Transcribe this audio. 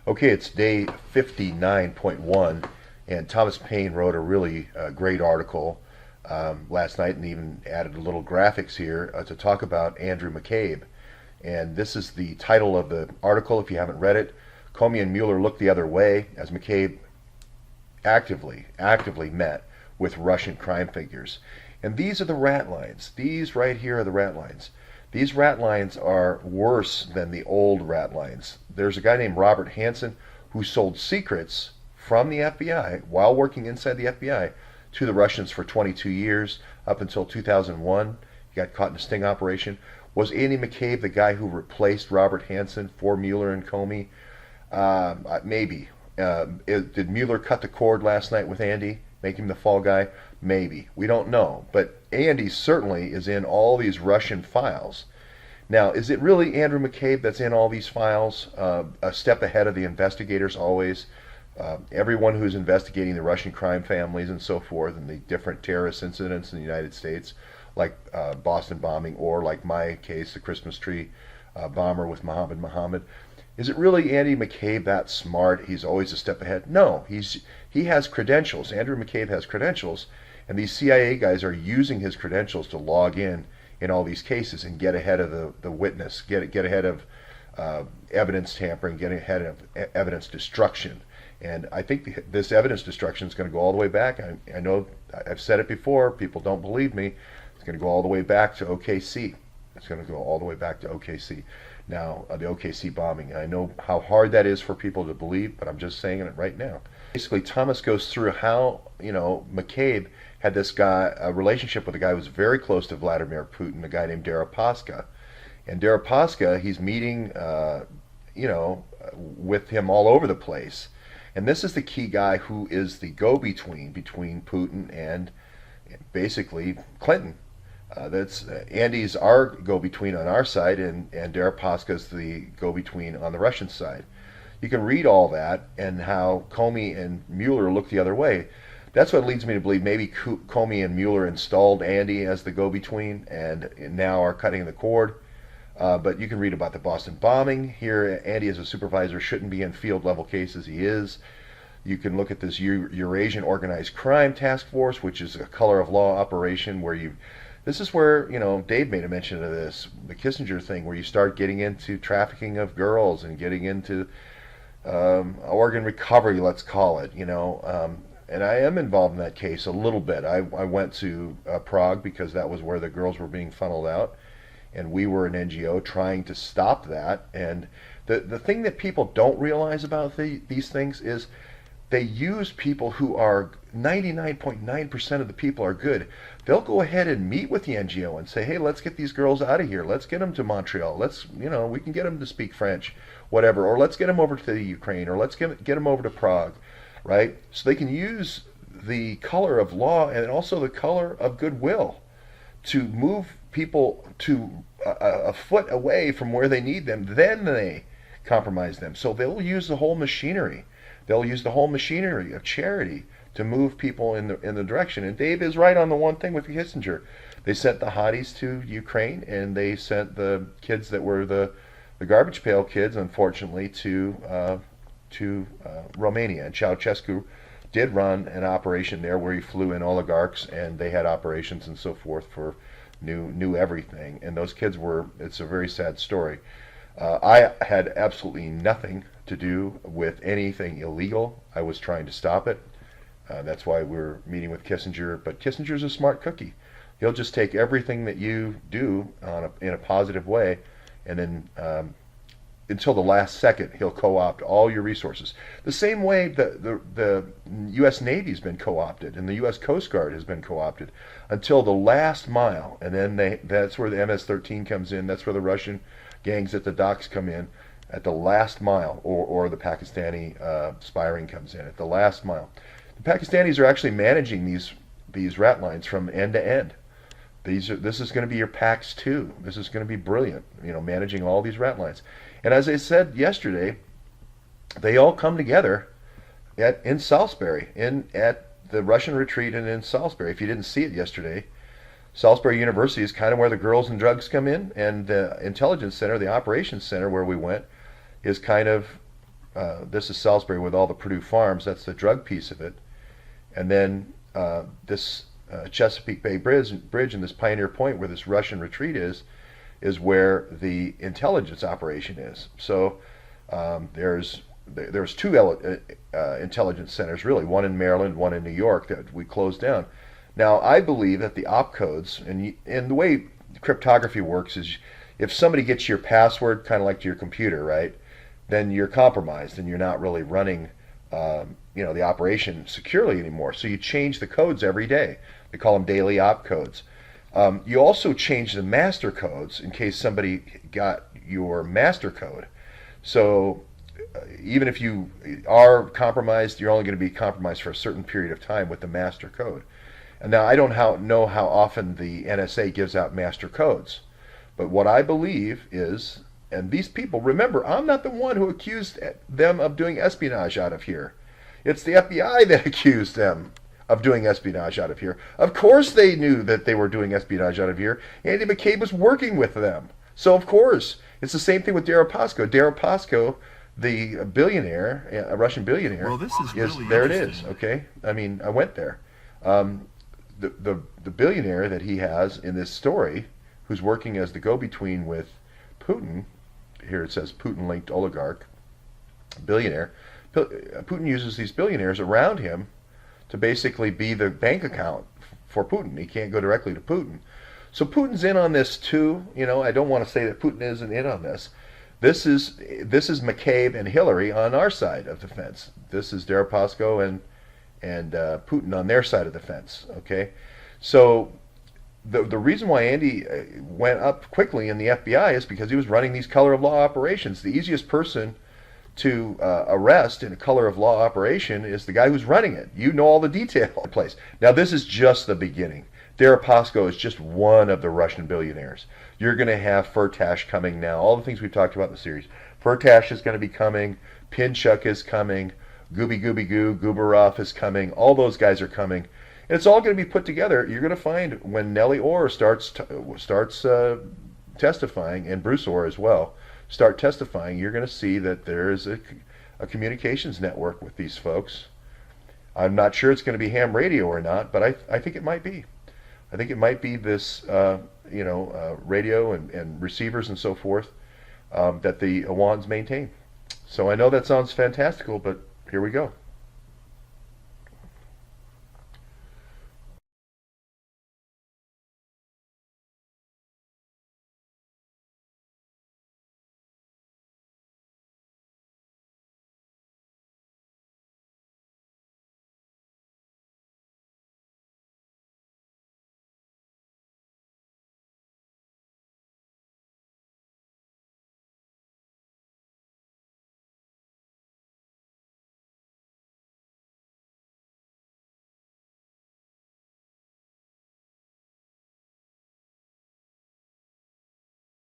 Okay, it's day 59.1, and Thomas Paine wrote a really great article last night and even added a little graphics here to talk about Andrew McCabe. And this is the title of the article if you haven't read it. Comey and Mueller looked the other way as McCabe actively met with Russian crime figures. And these are the rat lines. These right here are the rat lines. These rat lines are worse than the old rat lines. There's a guy named Robert Hansen who sold secrets from the FBI while working inside the FBI to the Russians for 22 years up until 2001. He got caught in a sting operation. Was Andy McCabe the guy who replaced Robert Hansen for Mueller and Comey? Maybe. Did Mueller cut the cord last night with Andy, make him the fall guy? Maybe. We don't know. But Andy certainly is in all these Russian files. Now, is it really Andrew McCabe that's in all these files? A step ahead of the investigators always. Everyone who's investigating the Russian crime families and so forth and the different terrorist incidents in the United States, like Boston bombing, or like my case, the Christmas tree bomber with Muhammad. Is it really Andy McCabe that smart? He's always a step ahead. No, he has credentials. Andrew McCabe has credentials, and these CIA guys are using his credentials to log in all these cases and get ahead of the witness, get ahead of evidence tampering, get ahead of evidence destruction. And I think this evidence destruction is going to go all the way back. I know I've said it before. People don't believe me. It's going to go all the way back to OKC. It's going to go all the way back to OKC. Now, the OKC bombing. I know how hard that is for people to believe, but I'm just saying it right now. Basically, Thomas goes through how, McCabe had this guy, a relationship with a guy who was very close to Vladimir Putin, a guy named Deripaska. And Deripaska, he's meeting, with him all over the place. And this is the key guy who is the go-between between Putin and basically Clinton. That's Andy's our go-between on our side, and Deripaska's the go-between on the Russian side. You can read all that and how Comey and Mueller look the other way. That's what leads me to believe maybe Comey and Mueller installed Andy as the go-between and now are cutting the cord. But you can read about the Boston bombing. Here, Andy as a supervisor shouldn't be in field level cases. He is. You can look at this Eurasian Organized Crime Task Force, which is a color of law operation where this is where, Dave made a mention of this, the Kissinger thing, where you start getting into trafficking of girls and getting into organ recovery, let's call it, and I am involved in that case a little bit. I went to Prague because that was where the girls were being funneled out, and we were an NGO trying to stop that. And the thing that people don't realize about these things is they use people who are 99.9% of the people are good. They'll go ahead and meet with the NGO and say, hey, let's get these girls out of here. Let's get them to Montreal. We can get them to speak French, whatever. Or let's get them over to the Ukraine, or let's get them over to Prague, right? So they can use the color of law and also the color of goodwill to move people to a foot away from where they need them. Then they compromise them. So they'll use the whole machinery. They'll use the whole machinery of charity to move people in the direction. And Dave is right on the one thing with Kissinger. They sent the hotties to Ukraine, and they sent the kids that were the garbage pail kids, unfortunately, to Romania. And Ceausescu did run an operation there where he flew in oligarchs, and they had operations and so forth for knew everything. And those kids it's a very sad story. I had absolutely nothing to do with anything illegal. I was trying to stop it. That's why we're meeting with Kissinger. But Kissinger's a smart cookie. He'll just take everything that you do in a positive way, and then until the last second, he'll co-opt all your resources. The same way the U.S. Navy's been co-opted and the U.S. Coast Guard has been co-opted until the last mile. And then that's where the MS-13 comes in. That's where the Russian gangs at the docks come in at the last mile, or the Pakistani spying comes in at the last mile. The Pakistanis are actually managing these rat lines from end to end. This is going to be your PAX 2. This is going to be brilliant, managing all these rat lines. And as I said yesterday, they all come together in Salisbury, at the Russian retreat and in Salisbury. If you didn't see it yesterday, Salisbury University is kind of where the girls and drugs come in, and the intelligence center, the operations center where we went, is kind of this is Salisbury with all the Purdue farms. That's the drug piece of it. And then this Chesapeake Bay Bridge and this Pioneer Point where this Russian retreat is where the intelligence operation is. So there's two intelligence centers, really, one in Maryland, one in New York, that we closed down. Now, I believe that the opcodes, and the way cryptography works is if somebody gets your password, kind of like to your computer, right, then you're compromised and you're not really running the operation securely anymore. So you change the codes every day. They call them daily opcodes. You also change the master codes in case somebody got your master code. So even if you are compromised, you're only going to be compromised for a certain period of time with the master code. And now I don't know how often the NSA gives out master codes, but what I believe is, and these people, remember, I'm not the one who accused them of doing espionage out of here. It's the FBI that accused them of doing espionage out of here. Of course they knew that they were doing espionage out of here. Andy McCabe was working with them. So of course, it's the same thing with Deripaska. Deripaska, the billionaire, a Russian billionaire, well, this is really there it is, okay? I mean, I went there. The billionaire that he has in this story, who's working as the go-between with Putin, here it says Putin-linked oligarch, billionaire, Putin uses these billionaires around him to basically be the bank account for Putin. He can't go directly to Putin. So Putin's in on this too. I don't want to say that Putin isn't in on this. This is McCabe and Hillary on our side of the fence. This is Deripaska and Putin on their side of the fence. Okay, so the reason why Andy went up quickly in the FBI is because he was running these color of law operations. The easiest person to arrest in a color of law operation is the guy who's running it. You know all the detail in place. Now this is just the beginning. Deripaska is just one of the Russian billionaires. You're going to have Firtash coming now. All the things we've talked about in the series. Firtash is going to be coming. Pinchuk is coming. Gooby Gooby Goo, Gubarov is coming. All those guys are coming. And it's all going to be put together. You're going to find when Nellie Orr starts testifying, and Bruce Orr as well, start testifying, you're going to see that there is a communications network with these folks. I'm not sure it's going to be ham radio or not, but I think it might be. I think it might be this, radio and receivers and so forth that the Awans maintain. So I know that sounds fantastical, but here we go.